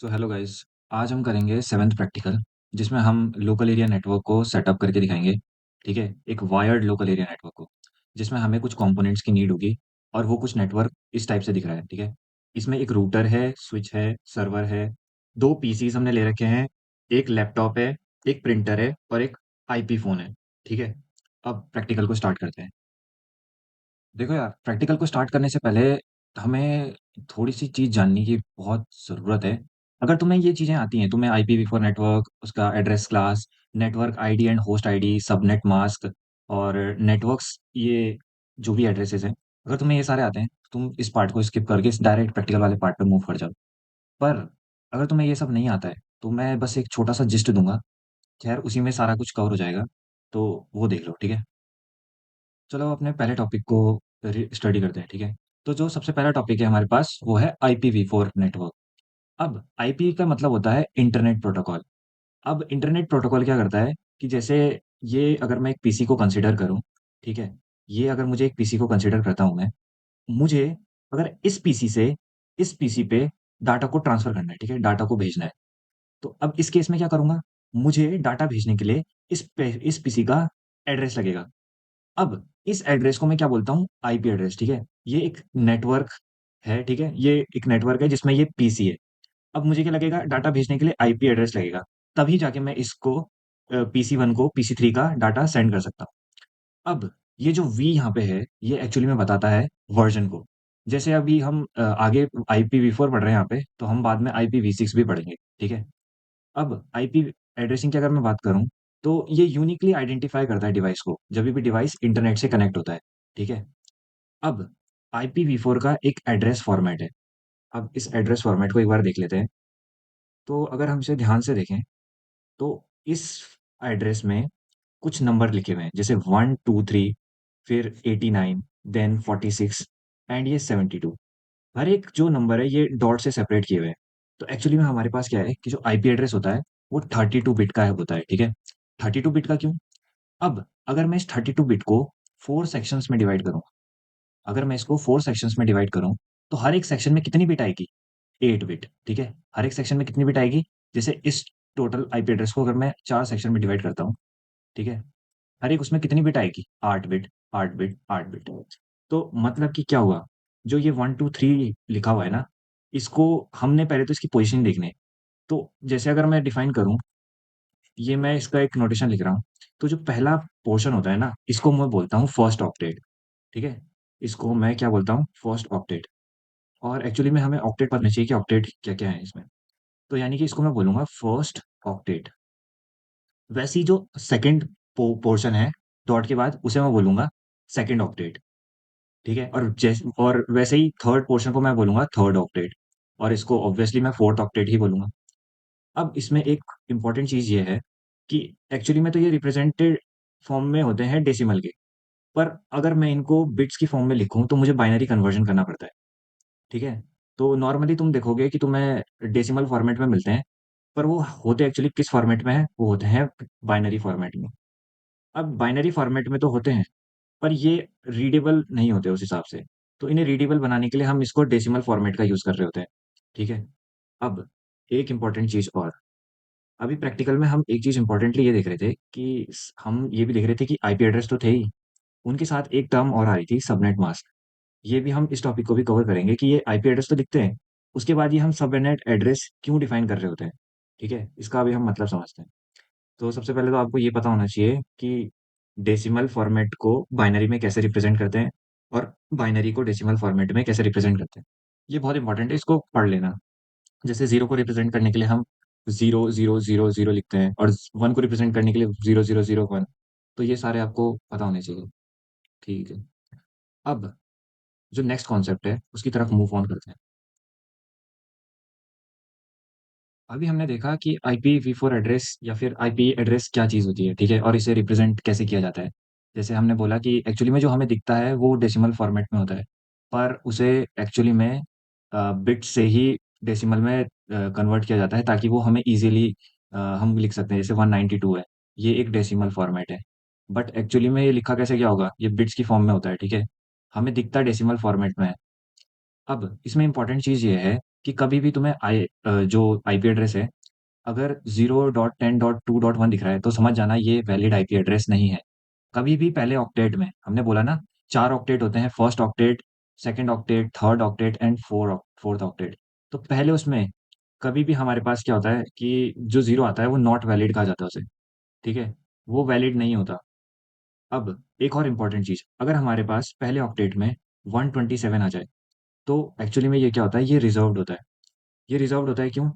So hello guys. आज हम करेंगे सेवेंथ प्रैक्टिकल, जिसमें हम लोकल एरिया नेटवर्क को सेटअप करके दिखाएंगे। ठीक है, एक वायर्ड लोकल एरिया नेटवर्क को, जिसमें हमें कुछ कंपोनेंट्स की नीड होगी। और वो कुछ नेटवर्क इस टाइप से दिख रहा है। ठीक है, इसमें एक रूटर है, स्विच है, सर्वर है, दो पीसीज हमने ले रखे हैं, एक लैपटॉप है, एक प्रिंटर है और एक आईपी फोन है। ठीक है, अब प्रैक्टिकल को स्टार्ट करते हैं। देखो यार, प्रैक्टिकल को स्टार्ट करने से पहले हमें थोड़ी-सी चीज़ जानने की बहुत ज़रूरत है। अगर तुम्हें ये चीज़ें आती हैं, तुम्हें IPv4 नेटवर्क, उसका address class, network ID and host ID, subnet mask और नेटवर्क्स, ये जो भी एड्रेसेस हैं, अगर तुम्हें ये सारे आते हैं, तुम इस पार्ट को स्किप करके इस डायरेक्ट प्रैक्टिकल वाले पार्ट पे मूव कर जाओ। पर अगर तुम्हें ये सब नहीं आता है, तो मैं बस एक छोटा-सा जिस्ट दूँगा, खैर उसी में सारा कुछ कवर हो जाएगा, तो वो देख लो, ठीक है? चलो अपने पहले टॉपिक को स्टडी करते हैं। ठीक है, तो जो सबसे पहला टॉपिक है हमारे पास वो है IPv4 नेटवर्क। अब आईपी का मतलब होता है इंटरनेट प्रोटोकॉल। अब इंटरनेट प्रोटोकॉल क्या करता है कि जैसे ये अगर मैं एक पीसी को कंसीडर करूं, ठीक है, ये अगर मुझे एक पीसी को कंसीडर करता हूं मैं, मुझे अगर इस पीसी से इस पीसी पे डाटा को ट्रांसफर करना है, ठीक है, डाटा को भेजना है, तो अब इस केस में क्या करूंगा, मुझे डाटा भेजने के लिए इस पीसी का एड्रेस लगेगा। अब इस एड्रेस को मैं क्या बोलता हूँ, आईपी एड्रेस। ठीक है, ये एक नेटवर्क है। ठीक है, ये एक नेटवर्क है जिसमें ये पीसी है। अब मुझे क्या लगेगा, डाटा भेजने के लिए आईपी एड्रेस लगेगा, तभी जाके मैं इसको पीसी वन को पीसी थ्री का डाटा सेंड कर सकता हूँ। अब ये जो वी यहाँ पे है, ये एक्चुअली में बताता है वर्जन को। जैसे अभी हम आगे IPv4 पढ़ रहे हैं यहाँ पे, तो हम बाद में IPv6 भी पढ़ेंगे। ठीक है, अब आईपी एड्रेसिंग की अगर मैं बात करूं, तो ये यूनिकली आइडेंटिफाई करता है डिवाइस को जब भी डिवाइस इंटरनेट से कनेक्ट होता है। ठीक है, अब IPv4 का एक एड्रेस फॉर्मेट है। अब इस एड्रेस फॉर्मेट को एक बार देख लेते हैं। तो अगर हम इसे ध्यान से देखें, तो इस एड्रेस में कुछ नंबर लिखे हुए हैं, जैसे 1 2 3, फिर 89, देन 46 एंड ये 72। हर एक जो नंबर है ये डॉट से सेपरेट किए हुए हैं। तो एक्चुअली में हमारे पास क्या है कि जो आईपी एड्रेस होता है वो 32 बिट का होता है। ठीक है, 32 बिट का क्यों? अब अगर मैं इस 32 बिट को फोर सेक्शंस में डिवाइड करूं, अगर मैं इसको फोर सेक्शंस में डिवाइड करूं, तो हर एक सेक्शन में कितनी बिट आएगी? 8 बिट। ठीक है, हर एक सेक्शन में कितनी बिट आएगी? जैसे इस टोटल आईपी एड्रेस को अगर मैं चार सेक्शन में डिवाइड करता हूँ, ठीक है, हर एक उसमें कितनी बिट आएगी? 8 बिट, 8 बिट, 8 बिट। तो मतलब कि क्या हुआ, जो ये 1 2 3 लिखा हुआ है ना, इसको हमने पहले तो इसकी पोजीशन देखनी है। तो जैसे अगर मैं डिफाइन करूं, ये मैं इसका एक नोटेशन लिख रहा हूँ। तो जो पहला पोर्शन होता है ना, इसको मैं बोलता हूँ फर्स्ट ऑक्टेट। ठीक है, इसको मैं क्या बोलता हूँ? First octet. और एक्चुअली में हमें ऑक्टेट पता नहीं चाहिए कि ऑक्टेट क्या क्या है इसमें। तो यानी कि इसको मैं बोलूंगा फर्स्ट ऑक्टेट। वैसे ही जो सेकंड पोर्शन है डॉट के बाद, उसे मैं बोलूंगा सेकंड ऑक्टेट। ठीक है, और जैसे और वैसे ही थर्ड पोर्शन को मैं बोलूंगा थर्ड ऑक्टेट। और इसको ऑब्वियसली मैं फोर्थ ऑक्टेट ही बोलूंगा। अब इसमें एक इम्पॉर्टेंट चीज ये है कि एक्चुअली में तो ये रिप्रेजेंटेड फॉर्म में होते हैं डेसिमल के, पर अगर मैं इनको बिट्स की फॉर्म में लिखूं तो मुझे बाइनरी कन्वर्जन करना पड़ता है। ठीक है, तो नॉर्मली तुम देखोगे कि तुम्हें डेसिमल फॉर्मेट में मिलते हैं, पर वो होते एक्चुअली किस फॉर्मेट में है? वो होते हैं बाइनरी फॉर्मेट में। अब बाइनरी फॉर्मेट में तो होते हैं, पर ये रीडेबल नहीं होते उस हिसाब से। तो इन्हें रीडेबल बनाने के लिए हम इसको डेसिमल फॉर्मेट का यूज कर रहे होते हैं। ठीक है, अब एक इम्पॉर्टेंट चीज और, अभी प्रैक्टिकल में हम एक चीज इंपॉर्टेंटली ये देख रहे थे कि हम ये भी देख रहे थे कि आईपी एड्रेस तो थे ही, उनके साथ एक टर्म और आ रही थी, सबनेट मास्क। ये भी हम इस टॉपिक को भी कवर करेंगे कि ये आईपी एड्रेस तो दिखते हैं, उसके बाद ये हम सबनेट एड्रेस क्यों डिफाइन कर रहे होते हैं। ठीक है, इसका भी हम मतलब समझते हैं। तो सबसे पहले तो आपको ये पता होना चाहिए कि डेसिमल फॉर्मेट को बाइनरी में कैसे रिप्रेजेंट करते हैं और बाइनरी को डेसिमल फॉर्मेट में कैसे रिप्रेजेंट करते हैं। ये बहुत इंपॉर्टेंट है, इसको पढ़ लेना। जैसे जीरो को रिप्रेजेंट करने के लिए हम 0 0 0 0 लिखते हैं, और वन को रिप्रेजेंट करने के लिए 0 0 0 1। तो ये सारे आपको पता होने चाहिए। ठीक है, अब जो नेक्स्ट कॉन्सेप्ट है उसकी तरफ मूव ऑन करते हैं। अभी हमने देखा कि IPv4 एड्रेस या फिर आईपी एड्रेस क्या चीज़ होती है। ठीक है, और इसे रिप्रेजेंट कैसे किया जाता है। जैसे हमने बोला कि एक्चुअली में जो हमें दिखता है वो डेसिमल फॉर्मेट में होता है, पर उसे एक्चुअली में बिट से ही डेसिमल में कन्वर्ट किया जाता है, ताकि वो हमें इजीली हम लिख सकते हैं। जैसे 192 है, ये एक डेसिमल फॉर्मेट है, बट एक्चुअली में ये लिखा कैसे क्या होगा, ये बिट्स की फॉर्म में होता है। ठीक है, हमें दिखता डेसिमल फॉर्मेट में है। अब इसमें इंपॉर्टेंट चीज़ ये है कि कभी भी तुम्हें जो आईपी एड्रेस है, अगर 0.10.2.1 दिख रहा है तो समझ जाना ये वैलिड आईपी एड्रेस नहीं है। कभी भी पहले ऑक्टेट में हमने बोला ना, 4 ऑक्टेट होते हैं, first octet, second octet, third octet and fourth octet. तो पहले उसमें कभी भी हमारे पास क्या होता है कि जो 0 आता है वो नॉट वैलिड कहा जाता है उसे, ठीक है? वो वैलिड नहीं होता। अब एक और इम्पोर्टेंट चीज़, अगर हमारे पास पहले ऑक्टेट में 127 आ जाए, तो एक्चुअली में ये क्या होता है, ये रिजर्व्ड होता है। ये रिजर्व्ड होता है क्यों?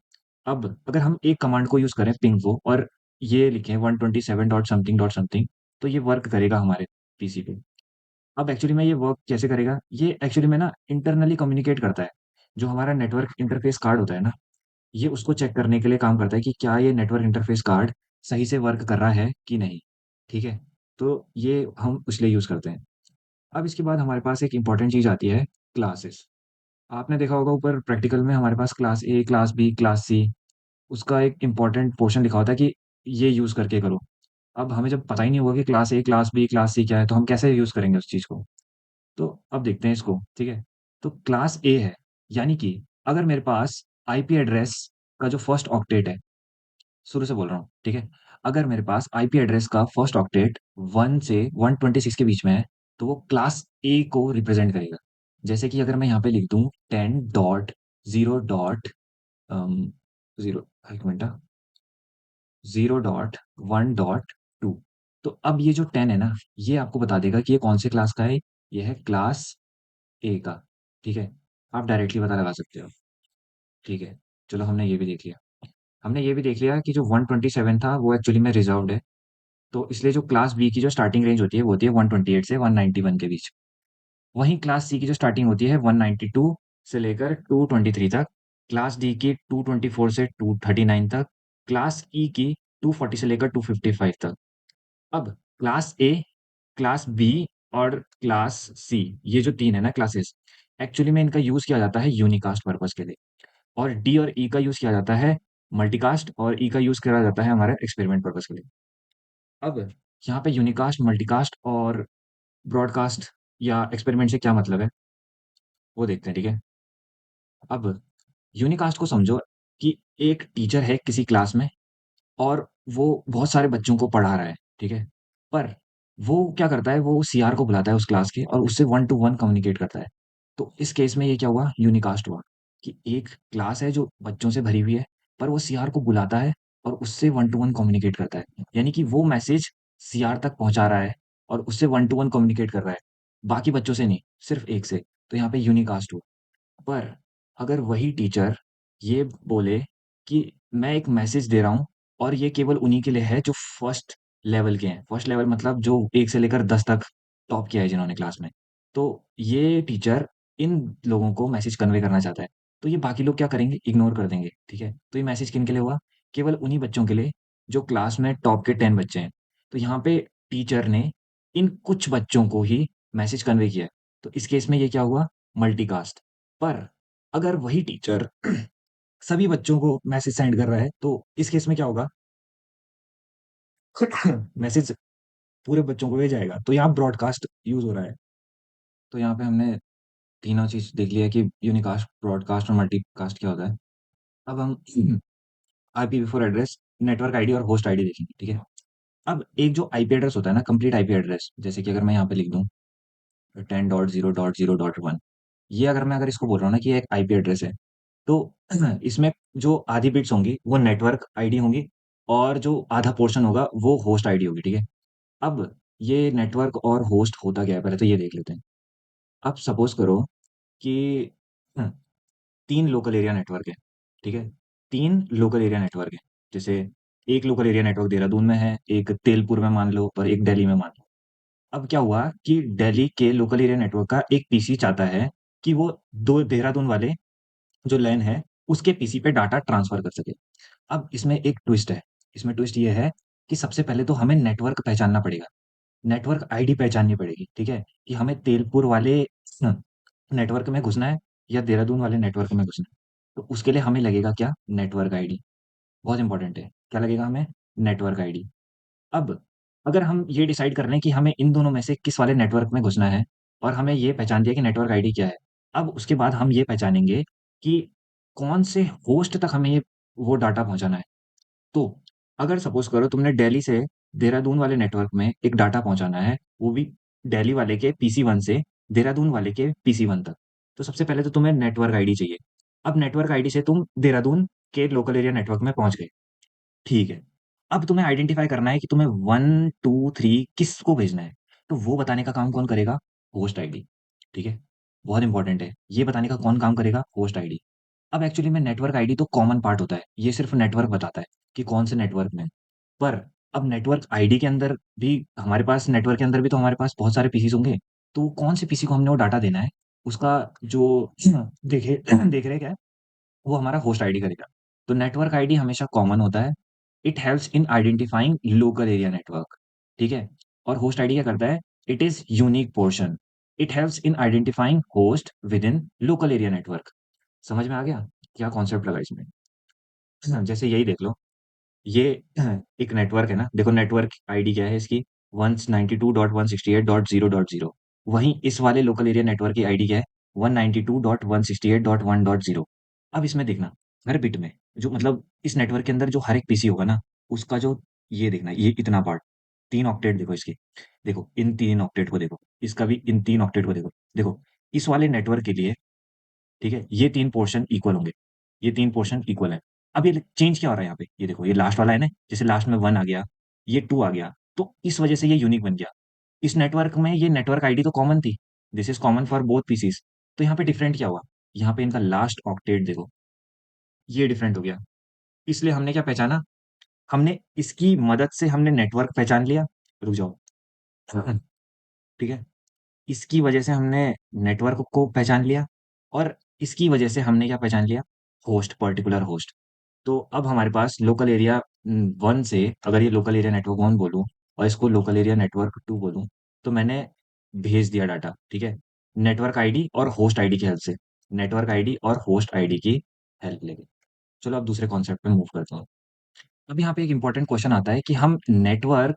अब अगर हम एक कमांड को यूज़ करें पिंगो और ये लिखें 127 डॉट समथिंग डॉट समथिंग, तो ये वर्क करेगा हमारे पीसी पे। अब एक्चुअली में ये वर्क कैसे करेगा? ये एक्चुअली में ना इंटरनली कम्युनिकेट करता है। जो हमारा नेटवर्क इंटरफेस कार्ड होता है ना, ये उसको चेक करने के लिए काम करता है कि क्या ये नेटवर्क इंटरफेस कार्ड सही से वर्क कर रहा है कि नहीं, ठीक है? तो ये हम इसलिए यूज़ करते हैं। अब इसके बाद हमारे पास एक इम्पॉर्टेंट चीज़ आती है, क्लासेस। आपने देखा होगा ऊपर प्रैक्टिकल में हमारे पास class A, class B, class C, उसका एक इम्पॉर्टेंट पोर्शन लिखा होता है कि ये यूज़ करके करो। अब हमें जब पता ही नहीं होगा कि class A, class B, class C क्या है, तो हम कैसे यूज़ करेंगे उस चीज़ को? तो अब देखते हैं इसको, ठीक है? तो क्लास ए है, यानी कि अगर मेरे पास आईपी एड्रेस का जो फर्स्ट ऑक्टेट है, शुरू से बोल रहा हूँ, ठीक है? अगर मेरे पास आईपी एड्रेस का फर्स्ट ऑक्टेट 1 से 126 के बीच में है, तो वो क्लास ए को रिप्रेज़ेंट करेगा। जैसे कि अगर मैं यहाँ पे लिख दूँ 10 डॉट 0 डॉट 0, 1 मिनट, 0.1.2। तो अब ये जो 10 है ना, ये आपको बता देगा कि ये कौन से क्लास का है। ये है क्लास ए का, ठीक है? आप डायरेक्टली पता लगा सकते हो, ठीक है? चलो हमने ये भी देख लिया। हमने ये भी देख लिया कि जो 127 था वो एक्चुअली में रिजर्व्ड है। तो इसलिए जो क्लास बी की जो स्टार्टिंग रेंज होती है वो होती है 128 से 191 के बीच। वहीं क्लास सी की जो स्टार्टिंग होती है 192 से लेकर 223 तक, क्लास डी की 224 से 239 तक, क्लास ई की 240 से लेकर 255 तक। अब क्लास ए, क्लास बी और क्लास सी, ये जो 3 है ना क्लासेस, एक्चुअली में इनका यूज़ किया जाता है यूनिकास्ट पर्पज़ के लिए, और डी और ई का यूज़ किया जाता है मल्टीकास्ट, और ई का यूज़ करा जाता है हमारे एक्सपेरिमेंट पर्पज़ के लिए। अब यहाँ पे यूनिकास्ट, मल्टीकास्ट और ब्रॉडकास्ट या एक्सपेरिमेंट से क्या मतलब है, वो देखते हैं, ठीक है? अब यूनिकास्ट को समझो कि एक टीचर है किसी क्लास में और वो बहुत सारे बच्चों को पढ़ा रहा है, ठीक है? पर वो क्या करता है, वो सीआर को बुलाता है उस क्लास के और उससे वन टू वन कम्युनिकेट करता है। तो इस केस में ये क्या हुआ, यूनिकास्ट हुआ, कि एक क्लास है जो बच्चों से भरी हुई है, पर वो सीआर को बुलाता है और उससे वन टू वन कम्युनिकेट करता है। यानी कि वो मैसेज सीआर तक पहुँचा रहा है और उससे वन टू वन कम्युनिकेट कर रहा है, बाकी बच्चों से नहीं, सिर्फ़ एक से। तो यहाँ पे यूनिकास्ट हुआ। पर अगर वही टीचर ये बोले कि मैं एक मैसेज दे रहा हूँ और ये केवल उन्हीं के लिए है जो फर्स्ट लेवल के हैं। फर्स्ट लेवल मतलब जो 1 से लेकर 10 तक टॉप किया है जिन्होंने क्लास में। तो ये टीचर इन लोगों को मैसेज कन्वे करना चाहता है। तो ये बाकी लोग क्या करेंगे? इग्नोर कर देंगे, ठीक है? तो ये मैसेज किन के लिए हुआ? केवल उन्हीं बच्चों के लिए जो क्लास में टॉप के 10 बच्चे हैं। तो यहाँ पे टीचर ने इन कुछ बच्चों को ही मैसेज कन्वे किया है। तो इस केस में ये क्या हुआ? मल्टीकास्ट। पर अगर वही टीचर सभी बच्चों को मैसेज सेंड कर रहा है, तो इस केस में क्या होगा? मैसेज पूरे बच्चों को भेजा जाएगा, तो यहाँ ब्रॉडकास्ट यूज़ हो रहा है। तो यहाँ पे हमने तीनों चीज़ देख लिया कि यूनिकास्ट, ब्रॉडकास्ट और मल्टीकास्ट क्या होता है। अब हम आईपीवी4 एड्रेस, नेटवर्क आईडी और होस्ट आईडी देखेंगे, ठीक है? अब एक जो आईपी एड्रेस होता है ना, कंप्लीट आईपी एड्रेस, जैसे कि अगर मैं यहाँ पे लिख दूँ 10.0.0.1, ये अगर इसको बोल रहा हूँ ना कि ये एक आईपी एड्रेस है, तो इसमें जो आधी बिट्स होंगी वो नेटवर्क आईडी होंगी और जो आधा पोर्शन होगा वो होस्ट आईडी होगी, ठीक है? अब ये नेटवर्क और होस्ट होता क्या है, पहले तो ये देख लेते हैं। अब सपोज करो कि 3 लोकल एरिया नेटवर्क है, ठीक है? 3 लोकल एरिया नेटवर्क है। जैसे एक लोकल एरिया नेटवर्क देहरादून में है, एक तेलपुर में मान लो और एक दिल्ली में मान लो। अब क्या हुआ कि दिल्ली के लोकल एरिया नेटवर्क का एक पीसी चाहता है कि वो 2 देहरादून वाले जो लैन है, उसके पीसी पे डाटा ट्रांसफ़र कर सके। अब इसमें एक ट्विस्ट है। इसमें ट्विस्ट ये है कि सबसे पहले तो हमें नेटवर्क पहचानना पड़ेगा। नेटवर्क आईडी पहचाननी पड़ेगी, ठीक है? कि हमें तेलपुर वाले नेटवर्क में घुसना है या देहरादून वाले नेटवर्क में घुसना है। तो उसके लिए हमें लगेगा क्या? Network ID. बहुत इंपॉर्टेंट है। क्या लगेगा हमें? Network ID. अब अगर हम ये डिसाइड कर लें कि हमें इन दोनों में से किस वाले नेटवर्क में घुसना है और हमें ये पहचान दिया कि नेटवर्क आईडी क्या है। अब उसके बाद हम ये पहचानेंगे कि कौन से होस्ट तक हमें वो डाटा पहुंचाना है। तो अगर सपोज करो तुमने दिल्ली से देहरादून वाले नेटवर्क में एक डाटा पहुंचाना है, वो भी दिल्ली वाले के PC1 से देहरादून वाले के PC1 तक। तो सबसे पहले तो तुम्हें नेटवर्क आईडी चाहिए। अब नेटवर्क आईडी से तुम देहरादून के लोकल एरिया नेटवर्क में पहुंच गए। ठीक है। अब तुम्हें आइडेंटिफाई करना है कि तुम्हें 1 2 3 किसको भेजना है। तो वो बताने का काम कौन करेगा? Host ID. ठीक है। बहुत इंपॉर्टेंट है, ये बताने का कौन काम करेगा? Host ID. अब एक्चुअली में नेटवर्क आईडी तो कॉमन पार्ट होता है, ये सिर्फ नेटवर्क बताता है कि कौन से नेटवर्क में। पर अब नेटवर्क आईडी के अंदर भी हमारे पास, नेटवर्क के अंदर भी तो हमारे पास बहुत सारे पीसीज होंगे। तो कौन से पीसी को हमने वो डाटा देना है, उसका जो देखे देख रेख है, वो हमारा होस्ट आईडी करेगा। तो नेटवर्क आईडी हमेशा कॉमन होता है। It helps in identifying local area network. ठीक है। और होस्ट आईडी क्या करता है? It is unique portion. It helps in identifying host with in local area network. समझ में आ गया क्या कॉन्सेप्ट लगा इसमें? जैसे यही देख लो, ये एक नेटवर्क है ना, देखो नेटवर्क आईडी क्या है इसकी? 192.168.0.0। वहीं इस वाले लोकल एरिया नेटवर्क की आईडी क्या है? 192.168.1.0। अब इसमें देखना, हर बिट में, जो मतलब इस नेटवर्क के अंदर जो हर एक पीसी होगा ना, उसका जो, ये देखना, ये इतना पार्ट, 3 ऑक्टेट देखो इसके। देखो इन 3 ऑक्टेट को देखो, इसका भी इन 3 ऑक्टेट को देखो। देखो इस वाले नेटवर्क के लिए, ठीक है, ये 3 पोर्शन इक्वल होंगे। ये 3 पोर्शन इक्वल है। अब ये चेंज क्या हो रहा है यहाँ पे? ये देखो, ये लास्ट वाला है ना, जैसे लास्ट में 1 आ गया, ये 2 आ गया, तो इस वजह से ये यूनिक बन गया। इस नेटवर्क में ये नेटवर्क आईडी तो कॉमन थी, this is common for both PCs. तो यहाँ पे डिफरेंट क्या हुआ? यहाँ पे इनका लास्ट ऑक्टेट देखो, ये डिफरेंट हो गया। इसलिए हमने क्या पहचाना? हमने इसकी मदद से हमने नेटवर्क पहचान लिया। रुक जाओ। ठीक है। इसकी वजह से हमने नेटवर्क को पहचान लिया, और इसकी वजह से हमने क्या पहचान लिया? Host, particular host. तो अब हमारे पास लोकल एरिया 1 से, अगर ये लोकल एरिया नेटवर्क 1 बोलूँ और इसको लोकल एरिया नेटवर्क 2 बोलूँ, तो मैंने भेज दिया डाटा। ठीक है। नेटवर्क आईडी और होस्ट आईडी की हेल्प से, नेटवर्क आईडी और होस्ट आईडी की हेल्प लेके। चलो अब दूसरे कॉन्सेप्ट पे मूव करता हूँ। अब यहाँ पे एक इंपॉर्टेंट क्वेश्चन आता है कि हम नेटवर्क,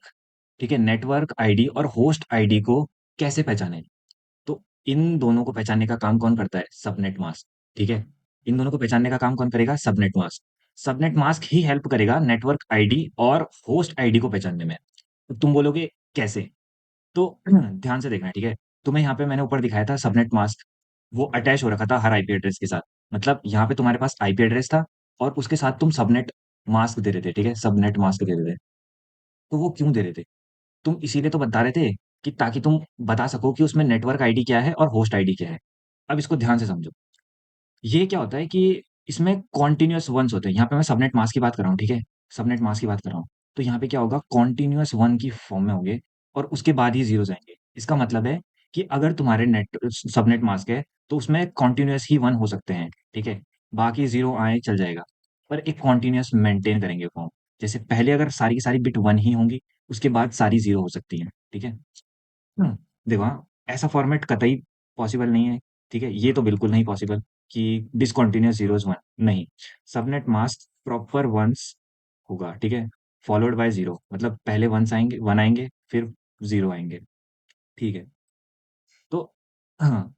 ठीक है, नेटवर्क आईडी और होस्ट आईडी को कैसे पहचानें? तो इन दोनों को पहचानने का काम कौन करता है? Subnet mask. ठीक है। इन दोनों को पहचानने का काम कौन करेगा? Subnet mask. सबनेट मास्क ही हेल्प करेगा नेटवर्क आईडी और होस्ट आईडी को पहचानने में। तो तुम बोलोगे कैसे? तो ध्यान से देखना, ठीक है। तुम्हें यहाँ पे मैंने ऊपर दिखाया था सबनेट मास्क, वो अटैच हो रखा था हर आईपी एड्रेस के साथ। मतलब यहाँ पे तुम्हारे पास आईपी एड्रेस था, और उसके साथ तुम सबनेट मास्क दे रहे थे। ठीक है, सबनेट मास्क दे रहे थे। तो वो क्यों दे रहे थे? तुम इसीलिए तो बता रहे थे कि ताकि तुम बता सको कि उसमें नेटवर्क आईडी क्या है और होस्ट आईडी क्या है। अब इसको ध्यान से समझो। ये क्या होता है कि इसमें कॉन्टिन्यूअस वंस होते हैं। यहाँ पे मैं सबनेट मास्क की बात कर रहा हूँ, ठीक है, सबनेट मास्क की बात कर रहा हूँ। तो यहाँ पे क्या होगा? कॉन्टिन्यूअस वन की फॉर्म में होंगे, और उसके बाद ही जीरो आएंगे। इसका मतलब है कि अगर तुम्हारे नेट सबनेट मास्क है, तो उसमें कॉन्टिन्यूअस ही वन हो सकते हैं। ठीक है। बाकी जीरो आए चल जाएगा, पर एक कॉन्टिन्यूअस मेंटेन करेंगे फॉर्म। जैसे पहले अगर सारी की सारी बिट वन ही होंगी, उसके बाद सारी जीरो हो सकती हैं। ठीक है। देखो हाँ, ऐसा फॉर्मेट कतई पॉसिबल नहीं है। ठीक है, ये तो बिल्कुल नहीं पॉसिबल कि डिसकंटिन्यूअस जीरोस वन, नहीं। सबनेट मास्क प्रॉपर वंस होगा। ठीक है। फॉलोड बाय जीरो, मतलब पहले वंस आएंगे, वन आएंगे, फिर जीरो आएंगे। ठीक है। तो हाँ,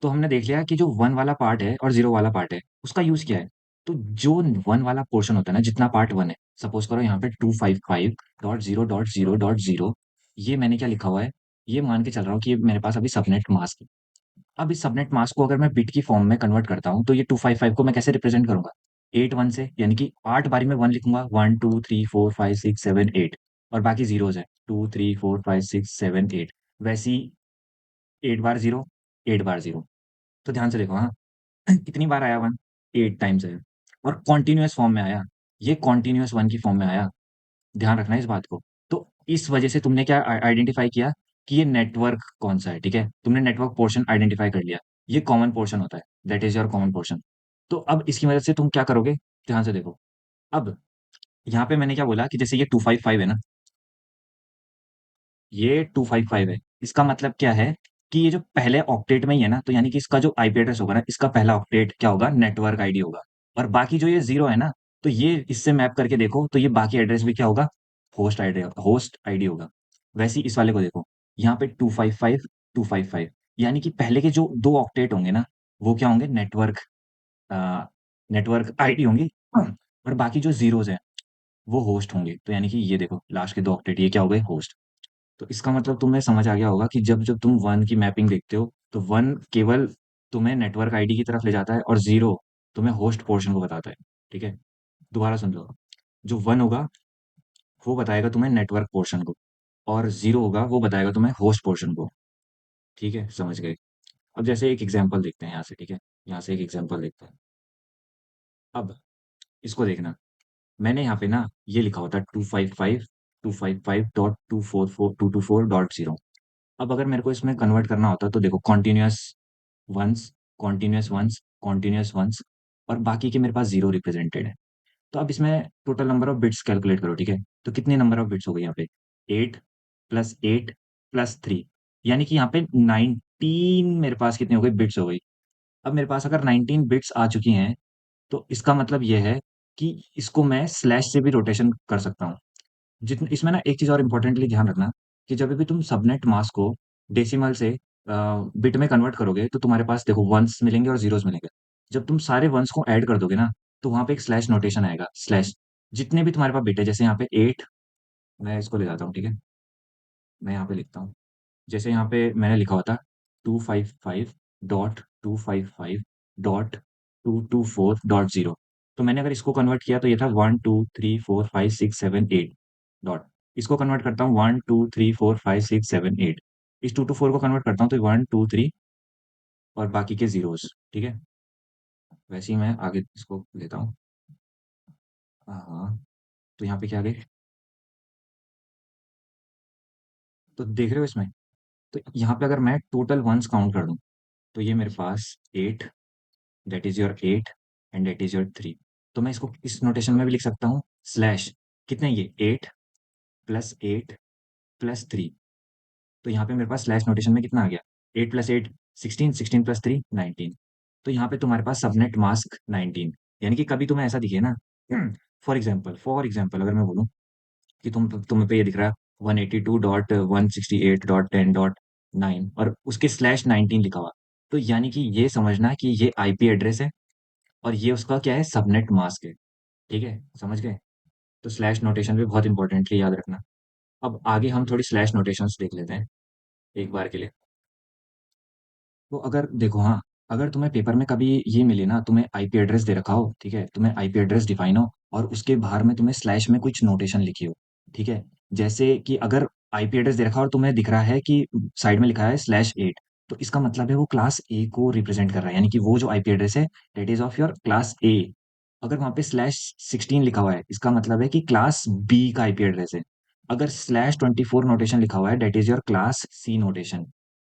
तो हमने देख लिया कि जो वन वाला पार्ट है और जीरो वाला पार्ट है, उसका यूज क्या है। तो जो वन वाला पोर्शन होता है ना, जितना पार्ट वन है, सपोज करो यहाँ पे 255.0.0.0, ये मैंने क्या लिखा हुआ है, ये मान के चल रहा हूँ कि ये मेरे पास अभी सबनेट मास्क है। अब इस सबनेट मास्क को अगर मैं बिट की फॉर्म में कन्वर्ट करता हूँ, तो ये 255 को मैं कैसे रिप्रेजेंट करूंगा? 8 वन से, यानी कि 8 बारी में वन लिखूंगा, 1 2 3 4 5 6 7 8, और बाकी जीरोज है, 2 3 4 5 6 7 8। वैसी 8 बार जीरो, 8 बार जीरो। तो ध्यान से देखो हाँ, कितनी बार आया वन? 8 टाइम्स आया, और कॉन्टिन्यूअस फॉर्म में आया। ये कॉन्टिन्यूअस वन की फॉर्म में आया। ध्यान रखना इस बात को। तो इस वजह से तुमने क्या आइडेंटिफाई किया कि ये नेटवर्क कौन सा है। ठीक है, तुमने नेटवर्क पोर्शन आइडेंटिफाई कर लिया। ये कॉमन पोर्शन होता है, that is your common portion. तो अब इसकी मदद से तुम क्या करोगे? ध्यान से देखो। अब यहाँ पे मैंने क्या बोला कि जैसे ये 255 है ना, ये 255 है, इसका मतलब क्या है कि ये जो पहले ऑक्टेट में ही है ना, तो यानी कि इसका जो आईपी एड्रेस होगा ना, इसका पहला ऑक्टेट क्या होगा? नेटवर्क आईडी होगा। और बाकी जो ये जीरो है ना, तो ये इससे मैप करके देखो, तो ये बाकी एड्रेस भी क्या होगा? होस्ट आईडी होगा। वैसे ही इस वाले को देखो, यहाँ पे 255 255, यानी कि पहले के जो 2 ऑक्टेट होंगे ना, वो क्या होंगे? नेटवर्क नेटवर्क आईडी होंगी, और बाकी जो ज़ीरोज़ हैं, वो होस्ट होंगे। तो यानी कि ये देखो लास्ट के 2 ऑक्टेट ये क्या हो गए होस्ट। तो इसका मतलब तुम्हें समझ आ गया होगा कि जब जब तुम 1 की मैपिंग देखते हो, तो 1 केवल तुम्हें नेटवर्क आईडी की तरफ ले जाता है और 0 तुम्हें होस्ट पोर्शन को बताता है। ठीक है? दोबारा सुन लो। जो 1 होगा, वो बताएगा तुम्हें नेटवर्क पोर्शन को, और 0 होगा, वो बताएगा तुम्हें होस्ट पोर्शन को। ठीक है? समझ गए। अब जैसे एक एग्जांपल देखते हैं यहाँ से, ठीक है? यहाँ से एक एग्जांपल देखते हैं। अब इसको देखना, मैंने यहाँ पे ना ये लिखा होता है 255.244.224.0। अब अगर मेरे को इसमें कन्वर्ट करना होता तो देखो ones continuous ones continuous ones, और बाकी के मेरे पास जीरो रिप्रेजेंटेड है। तो अब इसमें total number of bits calculate करो, ठीक है? तो कितने नंबर ऑफ बिट्स हो गए यहाँ पे? 8 + 8 + 3, यानी कि यहाँ पे 19 मेरे पास कितने हो गए बिट्स हो गई। अब मेरे पास अगर 19 बिट्स आ चुकी हैं, तो इसका मतलब ये है कि इसको मैं स्लैश से भी रोटेशन कर सकता हूँ। जितने इसमें ना एक चीज़ और इम्पोर्टेंटली ध्यान रखना कि जब भी तुम सबनेट मास्क को डेसिमल से बिट में कन्वर्ट करोगे, तो तुम्हारे पास देखो वंस मिलेंगे और ज़ीरोज़ मिलेंगे। जब तुम सारे वंस को ऐड कर दोगे ना, तो वहाँ पे एक स्लैश नोटेशन आएगा, स्लैश। जितने भी तुम्हारे पास बिट है, जैसे यहाँ पे 8, मैं इसको ले जाता हूँ, ठीक है? मैं यहाँ पे लिखता हूँ। जैसे यहाँ पे मैंने लिखा हुआ था 255.255.224.0। तो मैंने अगर इसको कन्वर्ट किया तो ये था 1 2 3 4 5 6 7 8 डॉट। इसको कन्वर्ट करता हूँ 1 2 3 4 5 6 7 8। इस 2 टू 4 को कन्वर्ट करता हूँ तो 1 2 3 और बाकी के जीरोस। ठीक है? वैसे ही मैं आगे इसको लेता हूँ। हाँ हाँ, तो यहाँ पे क्या आ गए? तो देख रहे हो इसमें? तो यहाँ पे अगर मैं टोटल वंस काउंट कर दूँ, तो ये मेरे पास 8, that is your 8 and that is your 3। तो मैं इसको इस नोटेशन में भी लिख सकता हूँ, स्लैश कितने, ये 8 + 8 + 3। तो यहाँ पे मेरे पास स्लैश नोटेशन में कितना आ गया? 8 + 8 16, 16 + 3 19। तो यहाँ पे तुम्हारे पास सबनेट मास्क 19। यानी कि कभी तुम्हें ऐसा दिखे ना, फॉर एग्जाम्पल अगर मैं बोलूँ कि तुम्हें पे ये दिख रहा है 182.168.10.9 और उसके स्लैश 19 लिखा हुआ, तो यानी कि ये समझना कि ये आईपी एड्रेस है और ये उसका क्या है, सबनेट मास्क है। ठीक है, समझ गए? तो स्लैश नोटेशन भी बहुत इंपॉर्टेंटली याद रखना। अब आगे हम थोड़ी स्लैश नोटेशंस देख लेते हैं एक बार के लिए। तो अगर देखो, हाँ, अगर तुम्हें पेपर में कभी ये मिले ना, तुम्हें आईपी एड्रेस दे रखा हो, ठीक है, तुम्हें आईपी एड्रेस डिफाइन हो और उसके बाहर में तुम्हें स्लैश में कुछ नोटेशन लिखी हो, ठीक है, जैसे कि अगर आईपी एड्रेस दे रखा हो और तुम्हें दिख रहा है कि साइड में लिखा है /8, तो इसका मतलब है वो क्लास ए को रिप्रेजेंट कर रहा है, यानी कि वो जो आईपी एड्रेस है that is of your class ए। अगर वहाँ पे /16 लिखा हुआ है, इसका मतलब है कि क्लास बी का आईपी एड्रेस है। अगर /24 नोटेशन लिखा हुआ है that is your class C notation.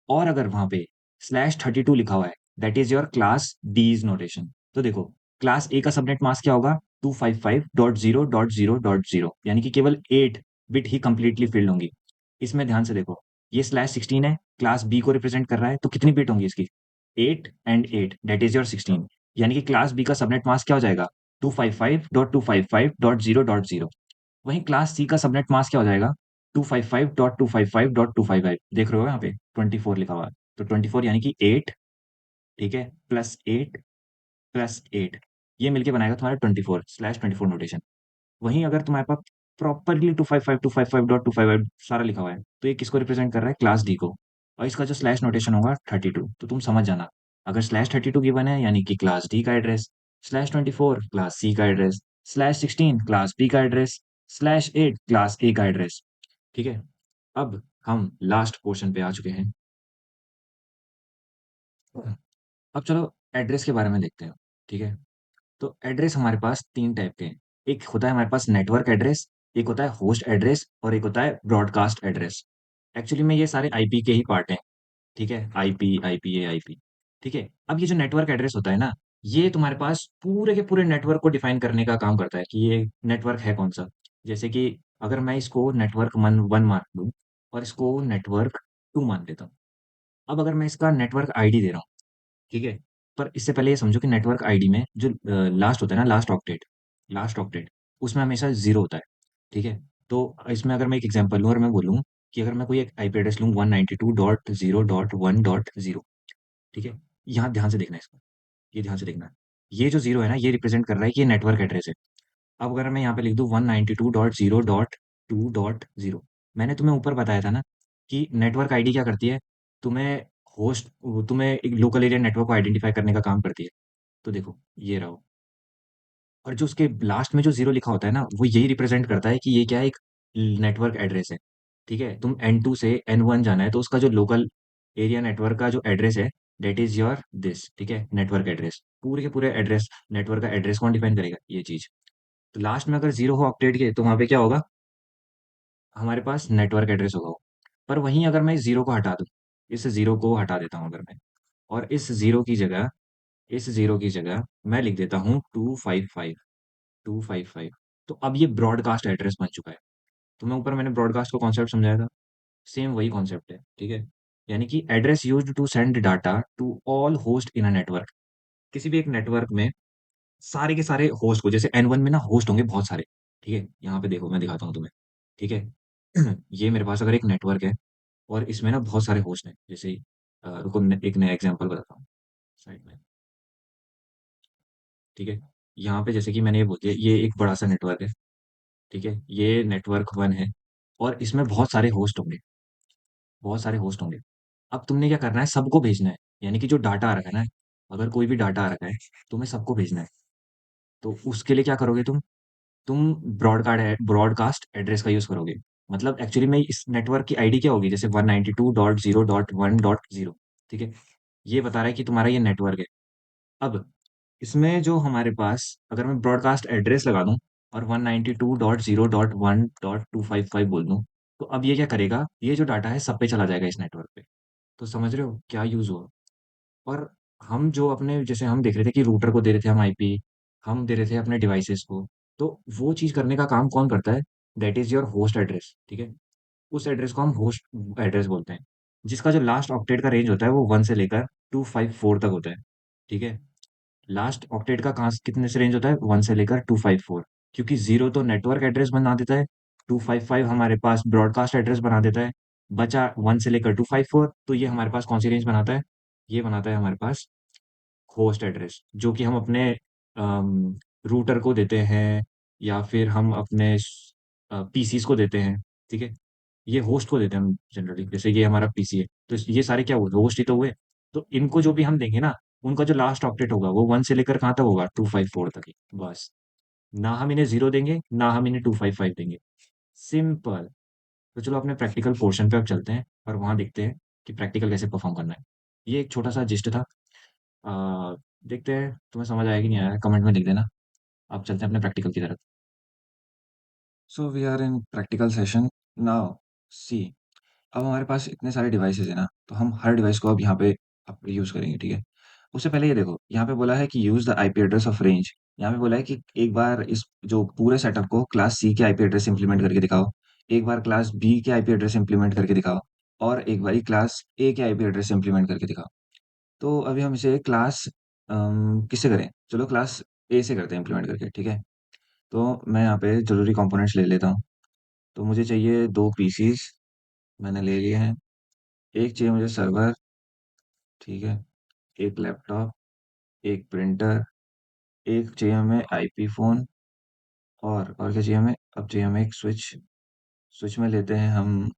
और अगर वहाँ पे /32 लिखा हुआ है that is your class D's notation. तो देखो, क्लास ए का सबनेट मास्क क्या होगा? 255.0.0.0, यानी कि केवल 8 बिट ही कंप्लीटली फिल्ड होंगी। इसमें ध्यान से देखो, ये /16 है, क्लास बी को रिप्रेजेंट कर रहा है, तो कितनी बिट होंगी इसकी? 8 एंड 8 दैट इज योर 16। यानी कि क्लास बी का सबनेट मास्क क्या हो जाएगा? 255.255.0.0। वहीं क्लास सी का सबनेट मास्क क्या हो जाएगा? 255.255.255। देख रहे हो यहाँ पे 24 लिखा हुआ है, तो 24 यानी कि 8, ठीक है, +8 + 8, ये मिलके बनाएगा तुम्हारा 24 /24 नोटेशन। वहीं अगर तुम्हारे पास प्रॉपरली 255.255.255 सारा लिखा हुआ है, तो ये किसको रिप्रेजेंट कर रहा है? क्लास डी को। और इसका जो स्लैश नोटेशन होगा 32। तो तुम समझ जाना, अगर /32 गिवन है यानी कि क्लास डी का एड्रेस, /24 क्लास सी का एड्रेस, /16 क्लास बी का एड्रेस, /8 क्लास ए का एड्रेस। ठीक है? अब हम लास्ट पोर्शन पे आ चुके हैं। अब चलो एड्रेस के बारे में देखते हैं। ठीक है? तो एड्रेस हमारे पास 3 टाइप के हैं। एक होता है हमारे पास नेटवर्क एड्रेस, एक होता है होस्ट एड्रेस और एक होता है ब्रॉडकास्ट एड्रेस। एक्चुअली में ये सारे आईपी के ही पार्ट हैं, ठीक है? आईपी, आईपीए, आईपी, ठीक है? अब ये जो नेटवर्क एड्रेस होता है ना, ये तुम्हारे पास पूरे के पूरे नेटवर्क को डिफाइन करने का काम करता है कि ये नेटवर्क है कौन-सा। जैसे कि अगर मैं इसको नेटवर्क मन 1 मान लूँ और इसको नेटवर्क 2 मान लेता हूँ। अब अगर मैं इसका नेटवर्क आईडी दे रहा हूँ, ठीक है? पर इससे पहले ये समझो कि नेटवर्क आईडी में जो लास्ट होता है ना, लास्ट ऑक्टेट, उसमें हमेशा 0 होता है, ठीक है? तो इसमें अगर मैं एक एग्जांपल लूँ और मैं बोलूँ कि अगर मैं कोई एक आईपी एड्रेस लूँ 192.0.1.0, ठीक है? यहाँ ध्यान से देखना इसको, ये ध्यान से देखना। ये जो जीरो है ना, ये रिप्रेजेंट कर रहा है कि ये नेटवर्क एड्रेस है। अब अगर मैं यहाँ पे लिख दूँ 192.0.2.0, मैंने तुम्हें ऊपर बताया था ना कि नेटवर्क आईडी क्या करती है, तुम्हें होस्ट तुम्हें एक लोकल एरिया नेटवर्क को आइडेंटिफाई करने का काम करती है। तो देखो ये रहो, और जो उसके लास्ट में जो जीरो लिखा होता है ना, वो यही रिप्रेजेंट करता है कि ये क्या है, एक नेटवर्क एड्रेस है। ठीक है, तुम N2 से N1 जाना है तो उसका जो लोकल एरिया नेटवर्क का जो एड्रेस है, दैट इज योर दिस। ठीक है, नेटवर्क एड्रेस पूरे के पूरे एड्रेस, नेटवर्क का एड्रेस कौन डिफाइन करेगा, ये चीज। तो लास्ट में अगर जीरो हो ऑक्टेट के, तो वहां पे क्या होगा, हमारे पास नेटवर्क एड्रेस होगा वो। पर वहीं अगर मैं इस जीरो को हटा दूं, इस जीरो को हटा देता हूं अगर मैं, और इस जीरो की जगह मैं लिख देता हूँ 255, 255, तो अब ये ब्रॉडकास्ट एड्रेस बन चुका है। तो मैं ऊपर मैंने ब्रॉडकास्ट को कॉन्सेप्ट समझाया था, सेम वही कॉन्सेप्ट है। ठीक है, यानी कि address used to send data to all host in a network. किसी भी एक नेटवर्क में सारे के सारे होस्ट को, जैसे N1 में ना होस्ट होंगे बहुत सारे। ठीक है, यहाँ पे देखो मैं दिखाता हूँ तुम्हें। ठीक है, ये मेरे पास अगर एक नेटवर्क है और इसमें ना बहुत सारे होस्ट हैं, जैसे रुको एक नया एग्जांपल बताता हूँ साइड में। ठीक है, यहाँ पे जैसे कि मैंने ये बोल दिया, ये एक बड़ा सा नेटवर्क है। ठीक है, ये नेटवर्क वन है और इसमें बहुत सारे होस्ट होंगे, बहुत सारे होस्ट होंगे। अब तुमने क्या करना है, सबको भेजना है। यानी कि जो डाटा आ रखा है ना, अगर कोई भी डाटा आ रखा है, तुम्हें सबको भेजना है। तो उसके लिए क्या करोगे तुम ब्रॉडकास्ट एड्रेस का यूज करोगे। मतलब एक्चुअली में इस नेटवर्क की आईडी क्या होगी, जैसे 192.0.1.0। ठीक है, ये बता रहा है कि तुम्हारा ये नेटवर्क है। अब इसमें जो हमारे पास, अगर मैं ब्रॉडकास्ट एड्रेस लगा दूं और 192.0.1.255 बोल दूं, तो अब ये क्या करेगा, ये जो डाटा है सब पे चला जाएगा इस नेटवर्क पे। तो समझ रहे हो क्या यूज हुआ। और हम जो अपने, जैसे हम देख रहे थे कि रूटर को दे रहे थे हम आईपी, हम दे रहे थे अपने डिवाइसेस को, तो वो चीज करने का काम कौन करता है, that is your host address. ठीक है, उस एड्रेस को हम होस्ट एड्रेस बोलते हैं, जिसका जो लास्ट ऑक्टेट का रेंज होता है वो 1 से लेकर 254 तक होता है। ठीक है, लास्ट ऑक्टेट का कहाँ कितने से रेंज होता है, 1 से लेकर 254। क्योंकि जीरो तो नेटवर्क एड्रेस बना देता है, 255 हमारे पास ब्रॉडकास्ट एड्रेस बना देता है, बचा 1 से लेकर 254, तो ये हमारे पास कौन सी रेंज बनाता है, ये बनाता है हमारे पास होस्ट एड्रेस, जो कि हम अपने रूटर को देते हैं, या फिर हम अपने पीसीस को देते हैं। ठीक है, ये होस्ट को देते हैं हम जनरली, जैसे ये हमारा पीसी है, तो ये सारे क्या हुए, होस्ट ही तो हुए। तो इनको जो भी हम देंगे ना, उनका जो लास्ट ऑक्टेट होगा वो 1 से लेकर कहाँ तक होगा, 254 तक ही बस। ना हम इन्हें जीरो देंगे, ना हम इन्हें 255 देंगे। सिंपल। तो चलो अपने प्रैक्टिकल पोर्शन पे अब चलते हैं और वहां देखते हैं कि प्रैक्टिकल कैसे परफॉर्म करना है। ये एक छोटा सा जिस्ट था। आ, देखते हैं तुम्हें समझ आया कि नहीं आया, कमेंट में लिख देना। अब चलते हैं अपने प्रैक्टिकल की तरफ। So we are in practical session now. See, अब हमारे पास इतने सारे डिवाइसेस हैं ना, तो हम हर डिवाइस को अब यहाँ पे अब यूज़ करेंगे। ठीक है, उससे पहले ये देखो, यहाँ पे बोला है कि use the IP address of range. यहाँ पे बोला है कि एक बार इस जो पूरे सेटअप को क्लास सी के आईपी एड्रेस इंप्लीमेंट करके दिखाओ, एक बार क्लास बी के आईपी एड्रेस इंप्लीमेंट करके दिखाओ, और एक बार क्लास ए के आईपी एड्रेस इंप्लीमेंट करके दिखाओ। तो अभी हम इसे क्लास किससे करें, चलो क्लास ए से करते हैं इंप्लीमेंट करके। ठीक है, तो मैं यहाँ पे ज़रूरी कंपोनेंट्स ले लेता हूँ। तो मुझे चाहिए दो पीसीस, मैंने ले लिए हैं। एक चाहिए मुझे सर्वर। ठीक है, एक लैपटॉप, एक प्रिंटर, एक चाहिए हमें आईपी फ़ोन, और क्या चाहिए हमें, अब चाहिए हमें एक स्विच। स्विच में लेते हैं हम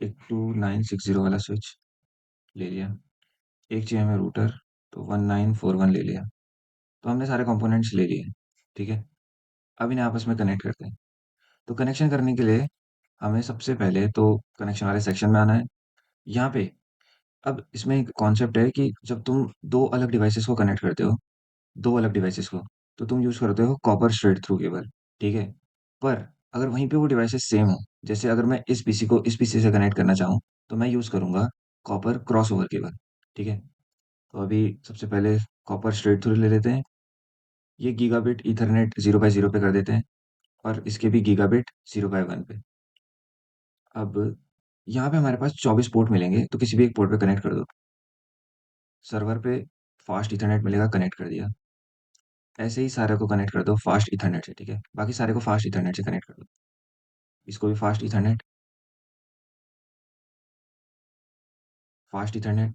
एक 2960 वाला स्विच, ले लिया। एक चाहिए हमें रूटर, तो 1941 ले लिया। तो हमने सारे कंपोनेंट्स ले लिए। ठीक है, अब इन्हें आपस में कनेक्ट करते हैं। तो कनेक्शन करने के लिए हमें सबसे पहले तो कनेक्शन वाले सेक्शन में आना है। यहाँ पे अब इसमें एक कॉन्सेप्ट है कि जब तुम दो अलग डिवाइसेस को कनेक्ट करते हो, दो अलग डिवाइसेस को, तो तुम यूज़ करते हो कॉपर स्ट्रेट थ्रू केबल। ठीक है, पर अगर वहीं पे वो डिवाइसेस सेम हो, जैसे अगर मैं इस पीसी को इस पीसी से कनेक्ट करना चाहूँ, तो मैं यूज़ करूँगा कॉपर क्रॉसओवर केबल। ठीक है, तो अभी सबसे पहले कॉपर स्ट्रेट थ्रू ले लेते हैं। ये गीगाबिट ईथरनेट 0x0 पे कर देते हैं, और इसके भी गीगाबिट 0x1 पे। अब यहाँ पे हमारे पास 24 पोर्ट मिलेंगे, तो किसी भी एक पोर्ट पे कनेक्ट कर दो। सर्वर पे फास्ट ईथरनेट मिलेगा, कनेक्ट कर दिया। ऐसे ही सारे को कनेक्ट कर दो फास्ट ईथरनेट से। ठीक है, बाकी सारे को फास्ट ईथरनेट से कनेक्ट कर दो। इसको भी fast Ethernet, fast Ethernet,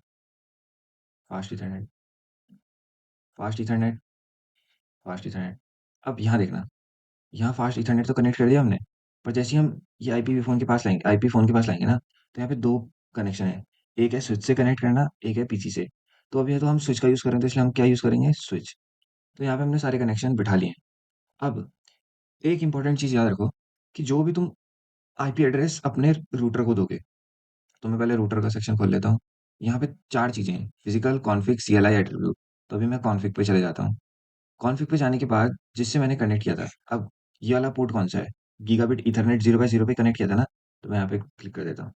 fast Ethernet, fast Ethernet, fast Ethernet. अब यहाँ देखना, यहाँ फास्ट इथरनेट तो कनेक्ट कर दिया हमने, पर जैसे ही हम ये आईपी फ़ोन के पास लाएँगे, आईपी फ़ोन के पास लाएँगे ना, तो यहाँ पे 2 कनेक्शन है। एक है स्विच से कनेक्ट करना, एक है पीसी से। तो अभी तो हम स्विच का यूज़ कर रहे हैं, तो इसलिए हम क्या यूज़ करेंगे? स्विच। तो यहाँ पे हमने सारे कनेक्शन बिठा लिए हैं। अब एक इम्पोर्टेंट चीज़ याद रखो कि जो भी तुम आईपी एड्रेस अपने रूटर को दोगे, तो मैं पहले रूटर का सेक्शन खोल लेता हूँ। यहाँ पे 4 चीज़ें हैं, फिजिकल, कॉन्फिग, सीएलआई, एट्रिब्यूट। तो अभी मैं कॉन्फिग पे चले जाता हूँ। कॉन्फ़िग पे जाने के बाद जिससे मैंने कनेक्ट किया था, अब ये वाला पोर्ट कौन-सा है? गीगाबिट ईथरनेट 0/0 पे कनेक्ट किया था ना, तो मैं यहाँ पे क्लिक कर देता हूँ।